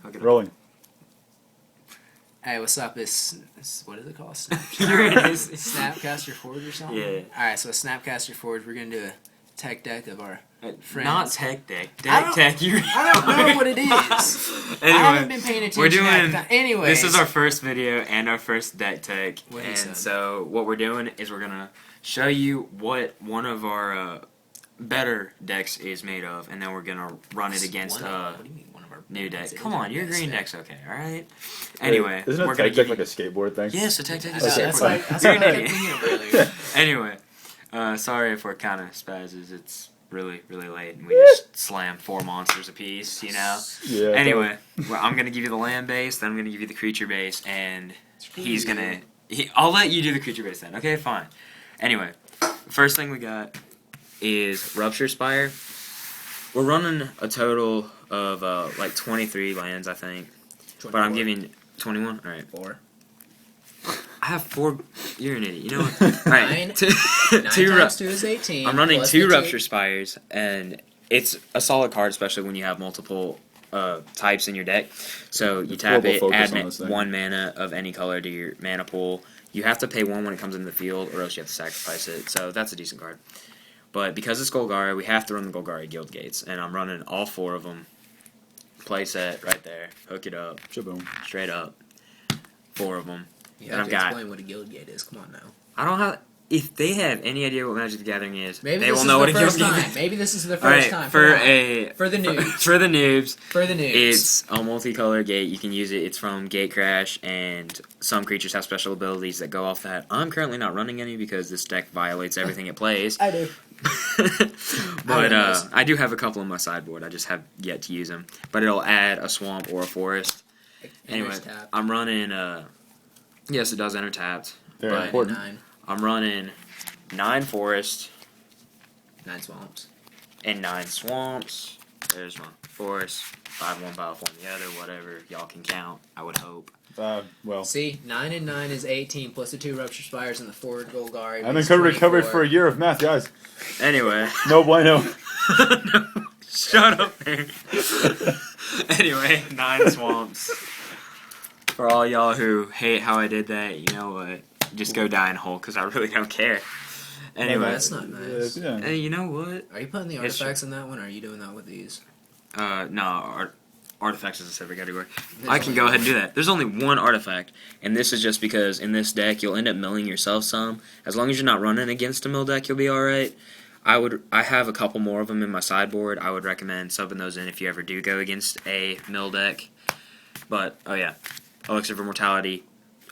Okay. Rolling. Hey, what's up? It's what is it called? Snapcaster Forge or something? Yeah. Alright, so a Snapcaster Forge, we're going to do a tech deck of our friends. Not tech deck. I don't- Tech. I don't know what it is. Anyway, I haven't been paying attention. we're doing. Anyways. This is our first video and our first deck tech, What he and said. so what we're doing is we're gonna show you what one of our better decks is made of, and then we're gonna run it against What do you mean one of our new deck. It's Come on, your best green deck. deck's okay, all right. Anyway, Isn't we're a gonna tech give deck you. like a skateboard thing? Yes, a tech deck is That's, a that's skateboard. like, that's You're what an I kept idiot. thinking of earlier. Anyway, sorry if we're kind of spazzes. It's really, really late, and we just slammed 4 monsters apiece, you know? Yeah. Anyway, well, I'm going to give you the land base, then I'm going to give you the creature base, and he's going to... I'll let you do the creature base then. Okay, fine. Anyway, first thing we got is Rupture Spire. We're running a total of, like, 23 lands, I think. 24. But I'm giving... 21? Alright. 4. I have 4... You're an idiot. You know what? Alright. 9 two times 2 is 18. I'm running plus 2 the Rupture Spires, and it's a solid card, especially when you have multiple types in your deck. So you tap it, Horrible focus add on this thing. 1 mana of any color to your mana pool. You have to pay 1 when it comes into the field, or else you have to sacrifice it. So that's a decent card. But because it's Golgari, we have to run the Golgari Guild Gates, and I'm running all 4 of them. Play set right there. Hook it up. Shaboom. Straight up. 4 of them. You And have I've to got... explain what a guild gate is. Come on now. I don't have... If they have any idea what Magic the Gathering is, Maybe they this will is know what the a Guild first Gate time. is. Maybe this is the first Alright, time. for Come on. For the noobs. for the noobs, For the noobs. it's a multicolor gate. You can use it. It's from Gate Crash, and some creatures have special abilities that go off that. I'm currently not running any because this deck violates everything it plays. I do. But I do have a couple on my sideboard. I just have yet to use them. But it'll add a swamp or a forest. Anyway, Enters tap. I'm running. Yes, it does enter tapped. Very But important. 9. I'm running 9 forests 9 swamps. and 9 swamps. There's one forest. 5 one pile, 4 on the other. Whatever y'all can count. I would hope. Well, See, 9 and 9 is 18, plus the 2 Rupture Spires and the 4 Golgari. I've makes been recovered 24. for a year of math, guys. Anyway. No bueno. No, shut up, man. Anyway, 9 swamps. For all y'all who hate how I did that, you know what? Just go die in a hole, because I really don't care. Anyway. That's not nice. Yeah. Hey, you know what? Are you putting the It's artifacts in that one, or are you doing that with these? No, artifacts is a separate category. I can go ahead and do that. There's only 1 artifact, and this is just because in this deck you'll end up milling yourself some. As long as you're not running against a mill deck, you'll be alright. I have a couple more of them in my sideboard. I would recommend subbing those in if you ever do go against a mill deck. But, oh yeah, Elixir of Immortality,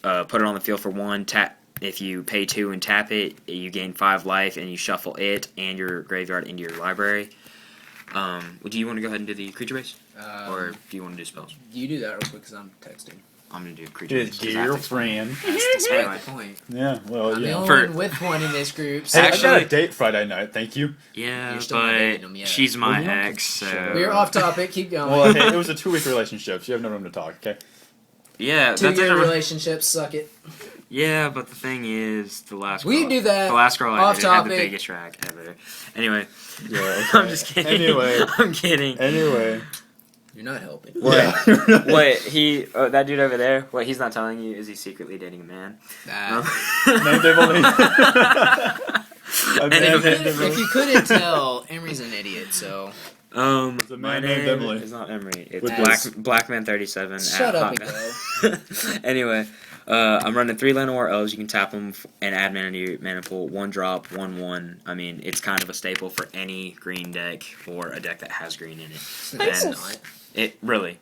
put it on the field for 1, tap. If you pay 2 and tap it, you gain 5 life, and you shuffle it and your graveyard into your library. Do you want to go ahead and do the creature base? Or do you want to do spells? You do that real quick, because I'm texting. I'm going to do creature His base. 'cause I have dear to explain. friend. That's Anyway. the point. Yeah, well, I'm the yeah. only For- one with one in this group. Hey, So I got Actually- a date Friday night, thank you. Yeah, You're still not dating but them yet. she's my Well, you don't ex, have to so... shut we're off topic. Keep going. Well, hey, it was a 2-week relationship, so you have no room to talk, okay? Yeah, that 2-year doesn't... relationships suck it. Yeah, but the thing is, the last girl... We do that. The last girl I Off dated had the topic. biggest rack ever. Anyway. Yeah, okay. I'm just kidding. Anyway. I'm kidding. Anyway. You're not helping. Yeah. Wait, that dude over there, what he's not telling you is he's secretly dating a man. Name they've only... And If you couldn't tell, Emery's an idiot, so... It's a my man named name Emily. is not Emery. It's With Blackman37. Shut at up and Hotmail. Anyway, I'm running 3 Llanowar elves. You can tap them and add mana to your mana pool. 1 drop, 1/1. I mean, it's kind of a staple for any green deck or a deck that has green in it. It's And not. it really.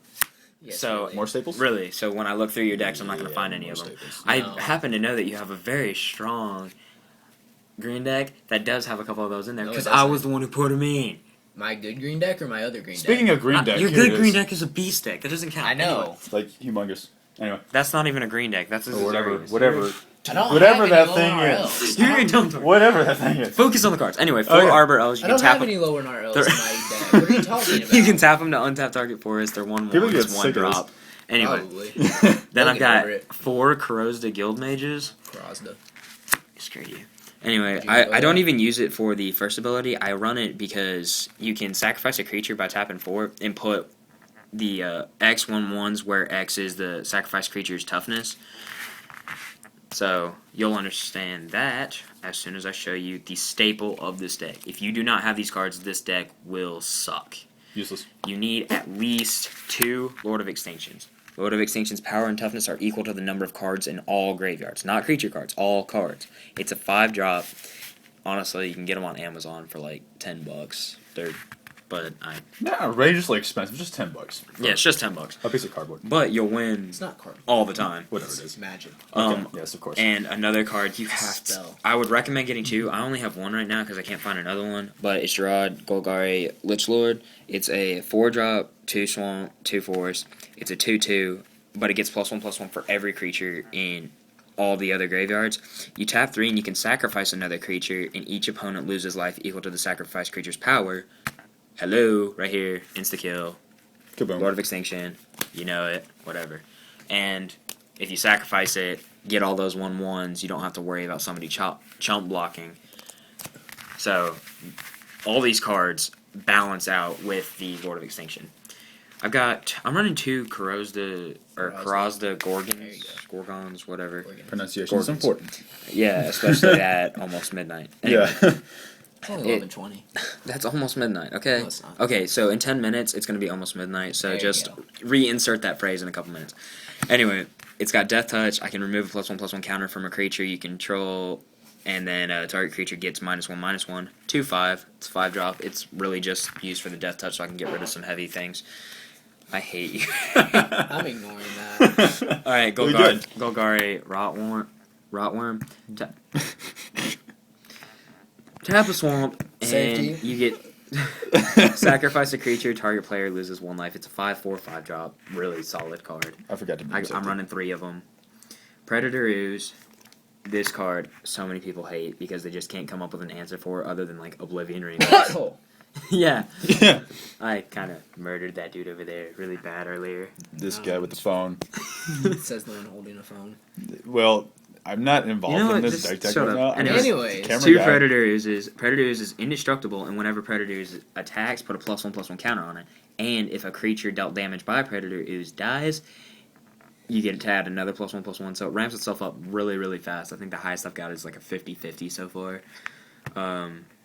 Yes, So really. More staples? Really, so when I look through your decks, I'm not going to find any more of them. staples. I No. happen to know that you have a very strong green deck that does have a couple of those in there No, it because I doesn't. was the one who put them in. My good green deck or my other green Speaking deck? of green deck, Your here good it green is. deck is a beast deck. That doesn't count. I know. Anyway, It's like humongous. Anyway, that's not even a green deck. That's a or whatever, Zerius. whatever, I don't whatever have that any thing lower is. elves. You're a dumb dork. Whatever that thing is. Focus on the cards. Anyway, 4 Okay. Arbor Elves. You I can don't tap have them. any lower nar elves They're- in my deck. What are you talking about? You can tap them to untap target forest. They're 1/1. People get It's 1 sick of this. drop. Anyway, Probably. then They'll I've get got over it. 4 Corrosda Guild Mages. Crosda. Screw you. Anyway, Do you I don't know? even use it for the first ability. I run it because you can sacrifice a creature by tapping 4 and put X11s, where X is the sacrifice creature's toughness. So you'll understand that as soon as I show you the staple of this deck. If you do not have these cards, this deck will suck. Useless. You need at least 2 Lord of Extinctions. Lord of Extinction's power and toughness are equal to the number of cards in all graveyards. Not creature cards, all cards. It's a 5-drop. Honestly, you can get them on Amazon for like $10. Not outrageously expensive, just $10. Yeah, it's just $10. A piece of cardboard. But you'll win It's not card. all the time. Whatever it is. It's magic. Okay, yes, of course. And another card you have Spell. I would recommend getting 2. I only have 1 right now because I can't find another one. But it's Gerard Golgari Lich Lord. It's a 4-drop, 2 swamp, 2 forest. It's a 2/2, but it gets +1/+1 for every creature in all the other graveyards. You tap 3 and you can sacrifice another creature, and each opponent loses life equal to the sacrifice creature's power. Hello, right here, insta-kill. Kaboom. Lord of Extinction, you know it, whatever. And if you sacrifice it, get all those 1/1s, you don't have to worry about somebody chump blocking. So, all these cards balance out with the Lord of Extinction. I'm running 2 Karazda Gorgons, whatever. Pronunciation is important. Yeah, especially at almost midnight. Anyway. Yeah. It's only 11:20. That's almost midnight, okay? No, it's not. Okay, so in 10 minutes, it's going to be almost midnight, so There you just go. reinsert that phrase in a couple minutes. Anyway, it's got Death Touch. I can remove a +1/+1 counter from a creature you control, and then a target creature gets -1/-1. 2/5. It's 5-drop. It's really just used for the Death Touch so I can get rid of some heavy things. I hate you. I'm ignoring that. Alright, Really good. Golgari Rotworm. Tap a swamp, and Safety. you get sacrifice a creature, target player loses 1 life. It's a 5/4 5-drop. Really solid card. I forgot to bring I'm running 3 of them. Predator Ooze. This card, so many people hate because they just can't come up with an answer for it other than like Oblivion Ring. Oh. Yeah. Yeah. I kind of murdered that dude over there really bad earlier. This guy with the phone. It says the one holding a phone. Well, I'm not involved You know in what, this just deck shut right up. now. Anyways, Camera 2 guy. Predator Oozes. Predator Ooze is indestructible, and whenever Predator Ooze attacks, put a +1/+1 counter on it. And if a creature dealt damage by Predator Ooze dies, you get to add another +1/+1. So it ramps itself up really, really fast. I think the highest I've got is like a 50/50 so far.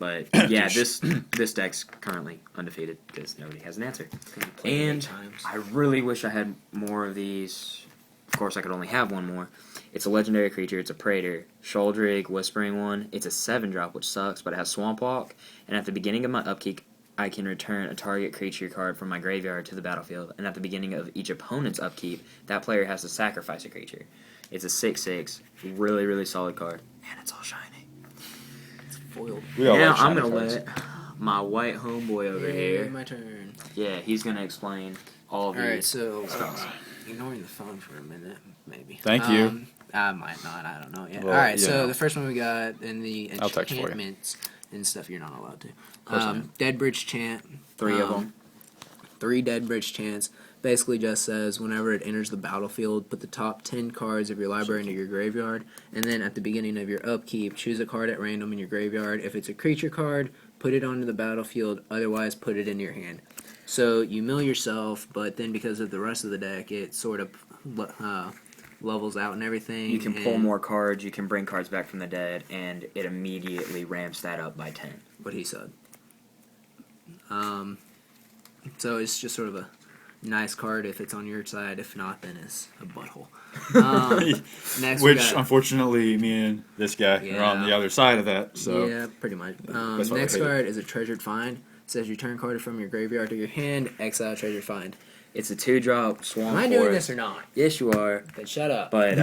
But yeah, this deck's currently undefeated because nobody has an answer. Played it 8 And times. I really wish I had more of these. Of course, I could only have 1 more. It's a legendary creature. It's a Praetor. Sholdrig, Whispering one. It's a 7-drop, which sucks, but it has Swamp Walk. And at the beginning of my upkeep, I can return a target creature card from my graveyard to the battlefield. And at the beginning of each opponent's upkeep, that player has to sacrifice a creature. It's a 6/6. Really, really solid card. And it's all shiny. It's foiled. We all Now like I'm shiny going to cards. let my white homeboy over here. My turn. Yeah, he's going to explain all of Alright, these. so ignoring the phone for a minute, maybe. Thank you. I might not. I don't know yet. Well, Alright, you so know. the first one we got in the I'll text for you. enchantments and stuff you're not allowed to. course I am. Deadbridge Chant. 3 of them. 3 Deadbridge Chants. Basically just says whenever it enters the battlefield, put the top 10 cards of your library into your graveyard, and then at the beginning of your upkeep, choose a card at random in your graveyard. If it's a creature card, put it onto the battlefield, otherwise put it in your hand. So you mill yourself, but then because of the rest of the deck, it sort of levels out and everything. You can pull and more cards, you can bring cards back from the dead, and it immediately ramps that up by 10. What he said. So it's just sort of a nice card if it's on your side. If not, then it's a butthole. Next, we Which, got, unfortunately, me and this guy are on the Yeah. other side of that. So yeah, pretty much. That's why we Next hate it. card is a Treasured Find. It says return card from your graveyard to your hand. Exile Treasured Find. It's a 2-drop swamp Am I doing forest. this or not? Yes, you are. Then shut up. But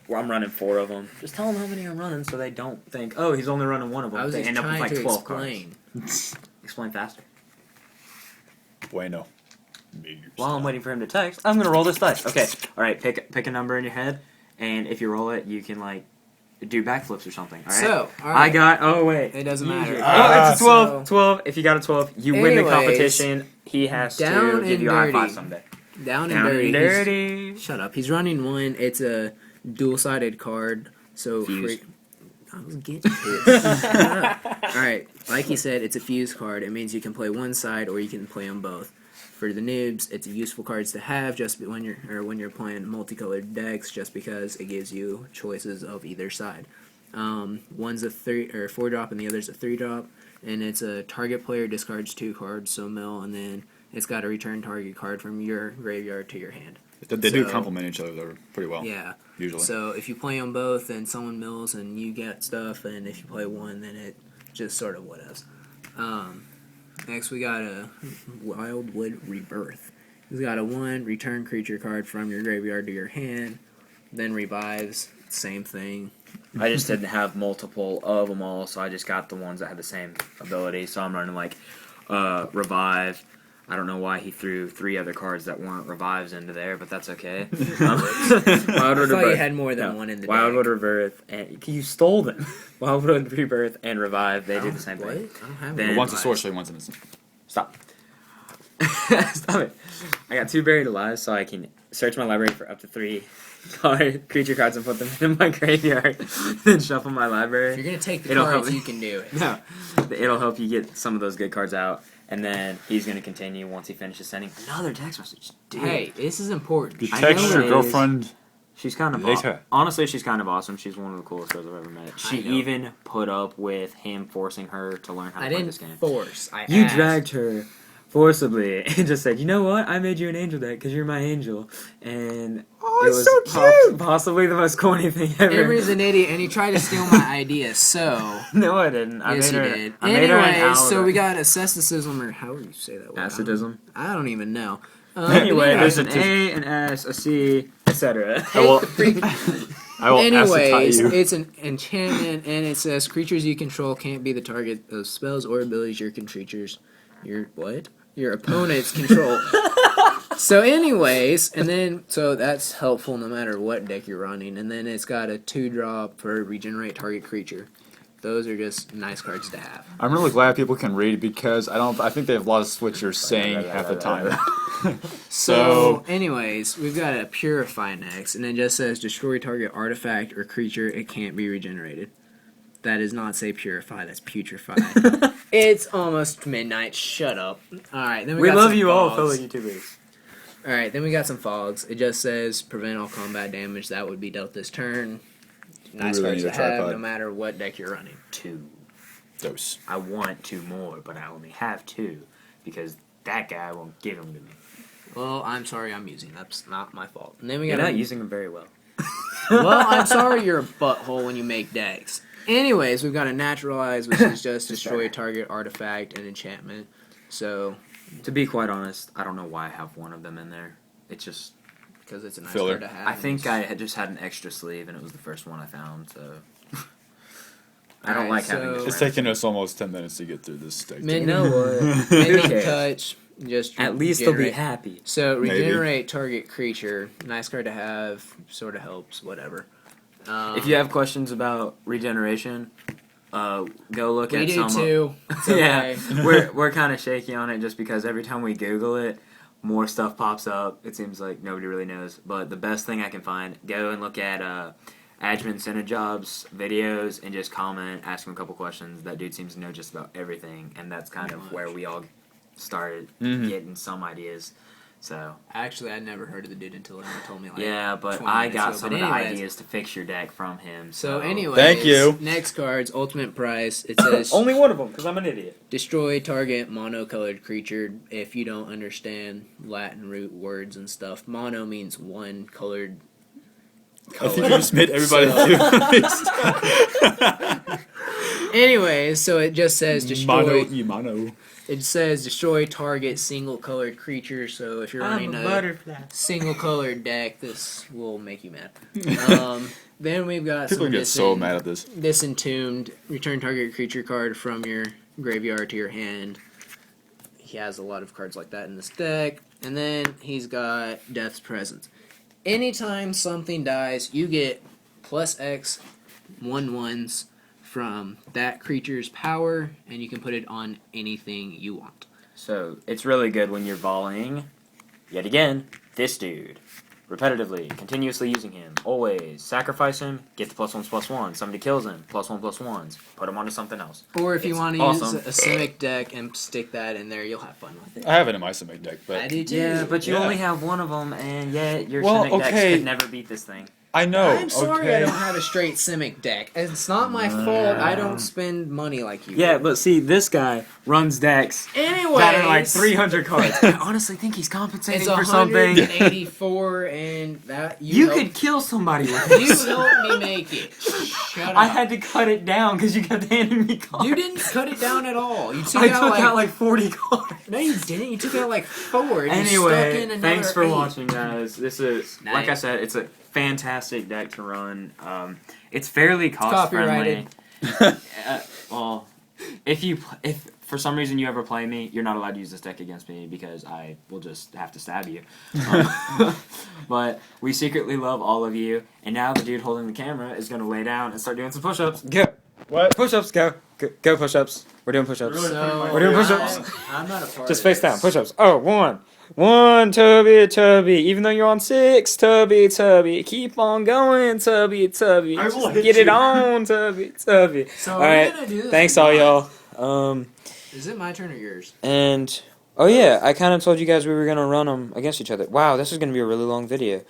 well, I'm running 4 of them. Just tell them how many I'm running so they don't think, oh, he's only running 1 of them. I was They just end up with trying like to 12 explain. cards. Explain faster. bueno. While I'm waiting for him to text, I'm gonna roll this dice. Okay, all right. Pick a number in your head, and if you roll it, you can like do backflips or something. All right. So, all I right. got. Oh wait. It doesn't matter. Oh, it's a 12. So, 12. If you got a 12, you win the Anyways, competition. He has down to give and you a high five dirty. someday. down and Down dirty. and He's- dirty. Shut up. He's running 1. It's a dual-sided card. So Fuse. I was getting it. Alright, like he said, it's a fuse card. It means you can play one side or you can play them both. for the noobs, it's a useful cards to have just when you're playing multicolored decks, just because it gives you choices of either side. One's a 4-drop and the other's a 3-drop, and it's a target player discards 2 cards, so mill, and then it's got a return target card from your graveyard to your hand. They do complement each other though pretty well. Yeah. Usually. So if you play them both and someone mills and you get stuff, and if you play one, then it just sort of what else. Next we got a Wildwood Rebirth. It's got a 1 return creature card from your graveyard to your hand, then revives. Same thing. I just didn't have multiple of them all, so I just got the ones that had the same ability. So I'm running like Revive. I don't know why he threw 3 other cards that weren't revives into there, but that's okay. Wildwood I thought you had more than one in the Wildwood deck. Rebirth, and you stole them. Wildwood Rebirth and Revive, they do the same thing. I don't have Then- one. One's a sorcery, one's an instant. Stop. Stop it. I got 2 buried alive, so I can search my library for up to 3 creature cards and put them in my graveyard. Then shuffle my library. If you're going to take the It'll cards, help me. you can do it. No, it'll help you get some of those good cards out, and then he's going to continue once he finishes sending another text message. Dude, Hey, this is important. You I text know your it is. girlfriend. she's kind of Later. honestly, she's kind of awesome. She's one of the coolest girls I've ever met. She I know. even put up with him forcing her to learn how to I play didn't this game. force. I You asked. dragged her forcibly and just said, "You know what? I made you an angel deck because you're my angel," and Oh, it it's was so cute! possibly the most corny thing ever. Emery's an idiot, and he tried to steal my idea, so... No, I didn't. I yes, made you her, did. I made her an Anyways, so owl we deck. got asceticism, or however you say that word. Acidism. I don't even know. Anyway, there's an Acidism. A, an S, a C, etc. I will Anyways, acetite you. it's an enchantment, and it says creatures you control can't be the target of spells or abilities your your opponents control. So anyways, and then, so that's helpful no matter what deck you're running, and then it's got a 2-drop for regenerate target creature. Those are just nice cards to have. I'm really glad people can read because I think they have a lot of switchers saying half the time. So, anyways, we've got a Purify next, and it just says destroy target artifact or creature, it can't be regenerated. That does not say Purify, that's Putrefy. It's almost midnight, shut up. Alright, then we We got love some you all, fogs. fellow YouTubers. Alright, then we got some fogs. It just says prevent all combat damage that would be dealt this turn. Nice really cards need to a have tripod. no matter what deck you're running. 2. Dose. I want 2 more, but I only have 2 because that guy won't give them to me. Well, I'm sorry I'm using. That's not my fault. And then we You're got not using them very well. Well, I'm sorry you're a butthole when you make decks. Anyways, we've got a Naturalize, which is just destroy target artifact and enchantment. So, To be quite honest, I don't know why I have one of them in there. It's just because it's a nice Filler. card to have. I think I had just had an extra sleeve, and it was the first one I found. So I don't Alright, like having so- this. It's taking us almost 10 minutes to get through this deck. Min- You know what? Midnight cares? Touch, just At least they'll be regenerate. happy. So, Maybe. regenerate target creature. Nice card to have. Sort of helps, whatever. If you have questions about regeneration, go look we at do some. too. It's Yeah, okay. we're kind of shaky on it just because every time we Google it, more stuff pops up. It seems like nobody really knows. But the best thing I can find, go and look at AjemanCinnaJob's videos and just comment, ask him a couple questions. That dude seems to know just about everything, and that's kind of where we all started getting some ideas. So Actually, I'd never heard of the dude until Emma told me. Like, yeah, but 20 I minutes got ago. some But of the anyways, ideas to fix your deck from him. So, anyways, Thank you. Next cards, ultimate price. It says only one of them because I'm an idiot. destroy target monocolored creature. If you don't understand Latin root words and stuff, mono means one colored. I think you just made everybody do Anyways, so it just says destroy. Mono. It says destroy target single colored creature. So if you're running a butterfly. single colored deck, this will make you mad. Then we've got People some get so mad at this. Disentombed. Return target creature card from your graveyard to your hand. He has a lot of cards like that in this deck. And then he's got Death's Presence. Anytime something dies, you get plus X 1/1s from that creature's power, and you can put it on anything you want. So it's really good when you're volleying, yet again, this dude. repetitively, continuously using him, always. Sacrifice him, get the +1/+1. Somebody kills him, +1/+1s. Put him onto something else. Or if you It's want to awesome. use a Simic deck and stick that in there, you'll have fun with it. I have it in my Simic deck, I but do too. Yeah, but you Yeah. only have one of them, and yet your Well, Simic decks okay. could never beat this thing. I know. I'm sorry okay. I don't have a straight Simic deck. It's not my fault. I don't spend money like you. Yeah, do. but see, this guy runs decks Anyways, that are like 300 cards. I honestly think he's compensating It's for something. 184, and that You helped- could kill somebody with you this. helped me make it. Shut up. I had to cut it down because you kept handing me cards. You didn't cut it down at all. You took I out took like, out like 40 cards. no, you didn't. You took out like 4. And you stuck Anyway, in another thanks for 8. watching, guys. This is, like I Night. said, it's a fantastic deck to run. It's fairly cost friendly. Copyrighted. Well, if for some reason you ever play me, you're not allowed to use this deck against me because I will just have to stab you. But we secretly love all of you, and now the dude holding the camera is going to lay down and start doing some push-ups. Go. What? Push-ups, go. Go push-ups. We're doing push-ups. So, We're doing push-ups. I'm not a part Just of face this. down, push-ups. Oh, one, Tubby. Even though you're on 6, Tubby. Keep on going, Tubby. I will Just hit get it you. on, Tubby. So All are we right, gonna do this thanks or all not? y'all. Is it my turn or yours? And oh yeah, I kind of told you guys we were gonna run them against each other. Wow, this is gonna be a really long video.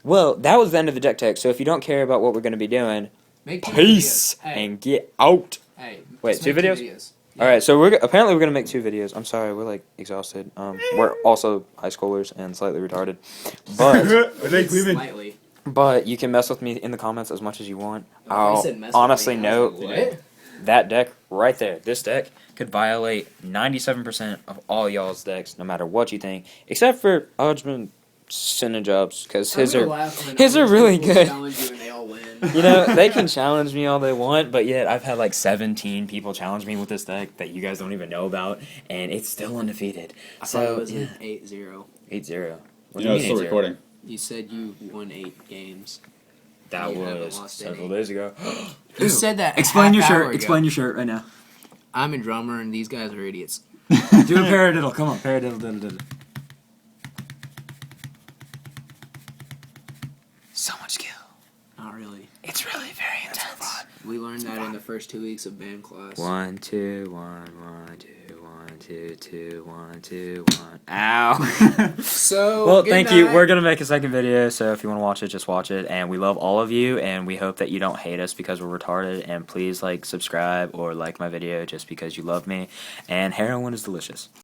Well, that was the end of the deck tech. So if you don't care about what we're gonna be doing, Make 2 peace videos. Hey, and get out. hey, Wait, let's 2 make videos? Yeah. All right, so apparently we're gonna make 2 videos. I'm sorry, we're like exhausted. We're also high schoolers and slightly retarded, Slightly. but you can mess with me in the comments as much as you want. Oh, you I'll said mess with honestly me. I was note like, what? that deck right there. This deck could violate 97% of all y'all's decks, no matter what you think, except for AjemanCinnaJobs, because his I'm are. gonna laugh when his are honest really people good. challenge you and they all win. You know, they can challenge me all they want, but yet I've had like 17 people challenge me with this deck that you guys don't even know about, and it's still undefeated. I thought So, it was yeah. 8-0. 8-0. What do You know, you it's still mean 8-0? recording. You said you won 8 games. That You haven't was lost several any. days ago. You said that. Explain your half hour shirt. ago. Explain your shirt right now. I'm a drummer and these guys are idiots. Do a paradiddle. Come on, paradiddle. So much skill. Not really. It's really very intense. We learned that in the first 2 weeks of band class. 1, 2, 1, 2, 1, 2, 2, 1, 2, 1. Ow. So, Well, good thank you. night. We're gonna make a second video, so if you want to watch it, just watch it. And we love all of you, and we hope that you don't hate us because we're retarded. And please subscribe or like my video just because you love me. And heroin is delicious.